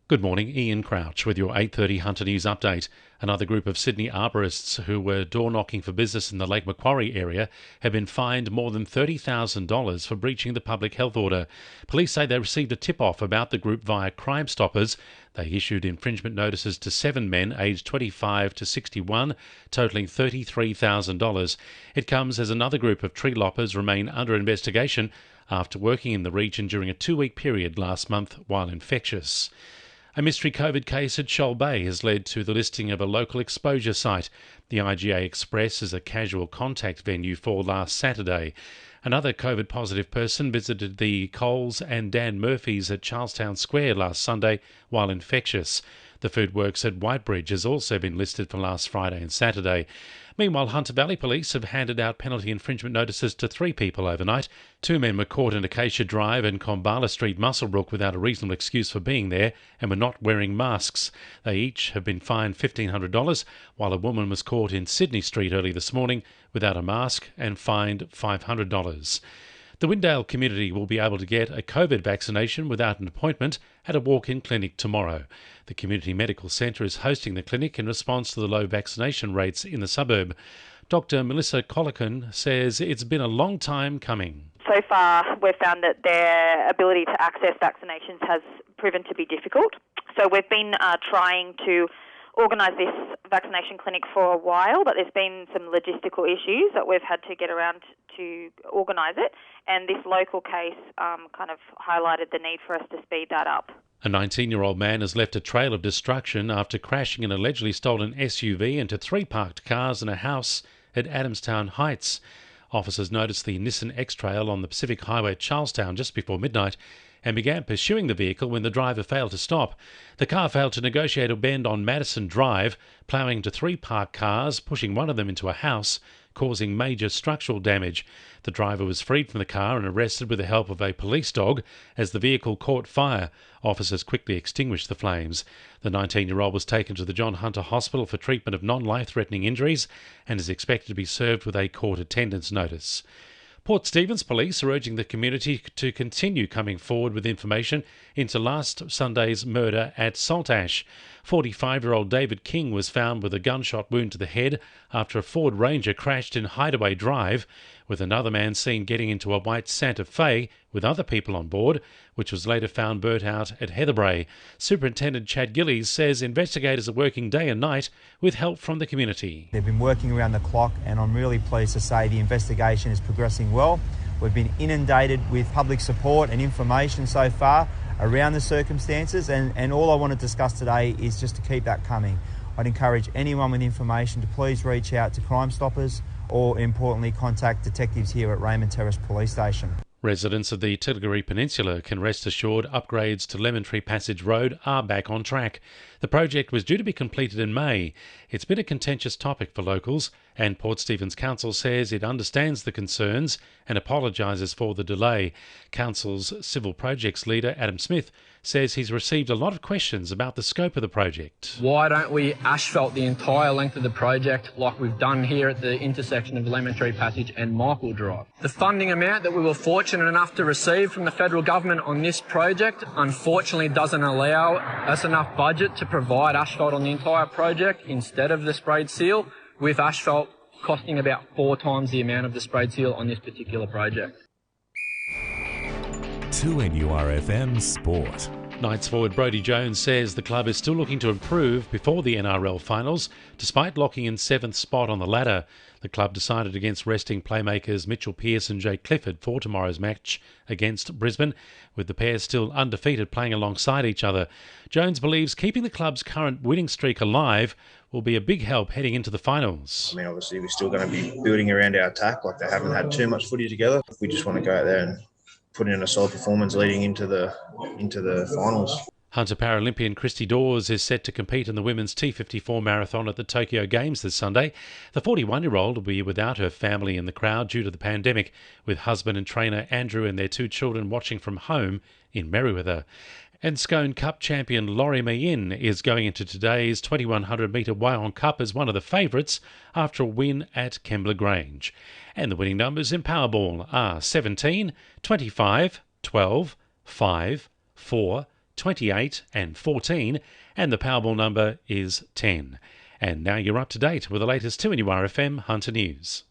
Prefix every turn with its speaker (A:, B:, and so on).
A: Good morning, Ian Crouch with your 8:30 Hunter News update. Another group of Sydney arborists who were door-knocking for business in the Lake Macquarie area have been fined more than $30,000 for breaching the public health order. Police say they received a tip-off about the group via Crime Stoppers. They issued infringement notices to 7 men aged 25 to 61, totalling $33,000. It comes as another group of tree loppers remain under investigation after working in the region during a 2-week period last month while infectious. A mystery COVID case at Shoal Bay has led to the listing of a local exposure site. The IGA Express is a casual contact venue for last Saturday. Another COVID-positive person visited the Coles and Dan Murphy's at Charlestown Square last Sunday while infectious. The Food Works at Whitebridge has also been listed for last Friday and Saturday. Meanwhile, Hunter Valley Police have handed out penalty infringement notices to 3 people overnight. 2 men were caught in Acacia Drive and Combala Street, Muswellbrook, without a reasonable excuse for being there and were not wearing masks. They each have been fined $1,500, while a woman was caught in Sydney Street early this morning without a mask and fined $500. The Windale community will be able to get a COVID vaccination without an appointment at a walk-in clinic tomorrow. The Community Medical Centre is hosting the clinic in response to the low vaccination rates in the suburb. Dr. Melissa Collican says it's been a long time coming.
B: So far, we've found that their ability to access vaccinations has proven to be difficult. So we've been trying to organise this vaccination clinic for a while, but there's been some logistical issues that we've had to get around to organise it, and this local case kind of highlighted the need for us to speed that up.
A: A 19-year-old man has left a trail of destruction after crashing an allegedly stolen SUV into 3 parked cars in a house at Adamstown Heights. Officers noticed the Nissan X-Trail on the Pacific Highway at Charlestown just before midnight and began pursuing the vehicle when the driver failed to stop. The car failed to negotiate a bend on Madison Drive, ploughing into 3 parked cars, pushing one of them into a house, causing major structural damage. The driver was freed from the car and arrested with the help of a police dog as the vehicle caught fire. Officers quickly extinguished the flames. The 19-year-old was taken to the John Hunter Hospital for treatment of non-life-threatening injuries and is expected to be served with a court attendance notice. Port Stephens Police are urging the community to continue coming forward with information into last Sunday's murder at Saltash. 45-year-old David King was found with a gunshot wound to the head after a Ford Ranger crashed in Hideaway Drive, with another man seen getting into a white Santa Fe with other people on board, which was later found burnt out at Heatherbrae. Superintendent Chad Gillies says investigators are working day and night with help from the community.
C: They've been working around the clock, and I'm really pleased to say the investigation is progressing well. We've been inundated with public support and information so far around the circumstances, and all I want to discuss today is just to keep that coming. I'd encourage anyone with information to please reach out to Crime Stoppers or, importantly, contact detectives here at Raymond Terrace Police Station.
A: Residents of the Tilbury Peninsula can rest assured upgrades to Lemon Tree Passage Road are back on track. The project was due to be completed in May. It's been a contentious topic for locals, and Port Stephens Council says it understands the concerns and apologises for the delay. Council's Civil Projects leader, Adam Smith, says he's received a lot of questions about the scope of the project.
D: Why don't we asphalt the entire length of the project like we've done here at the intersection of Lemon Tree Passage and Michael Drive? The funding amount that we were fortunate enough to receive from the federal government on this project unfortunately doesn't allow us enough budget to provide asphalt on the entire project instead of the sprayed seal, with asphalt costing about 4 times the amount of the sprayed seal on this particular project.
E: 2NURFM Sport.
A: Knights forward Brodie Jones says the club is still looking to improve before the NRL finals, despite locking in 7th spot on the ladder. The club decided against resting playmakers Mitchell Pearce and Jake Clifford for tomorrow's match against Brisbane, with the pair still undefeated playing alongside each other. Jones believes keeping the club's current winning streak alive will be a big help heading into the finals.
F: I mean, obviously we're still going to be building around our attack, like they haven't had too much footy together. We just want to go out there and put in a solid performance leading into the finals.
A: Hunter Paralympian Christy Dawes is set to compete in the women's T54 marathon at the Tokyo Games this Sunday. The 41-year-old will be without her family in the crowd due to the pandemic, with husband and trainer Andrew and their 2 children watching from home in Merriweather. And Scone Cup champion Laurie Mayin is going into today's 2100-metre Wyong Cup as one of the favourites after a win at Kembla Grange. And the winning numbers in Powerball are 17, 25, 12, 5, 4, 28 and 14, and the Powerball number is 10. And now you're up to date with the latest 2NURFM Hunter News.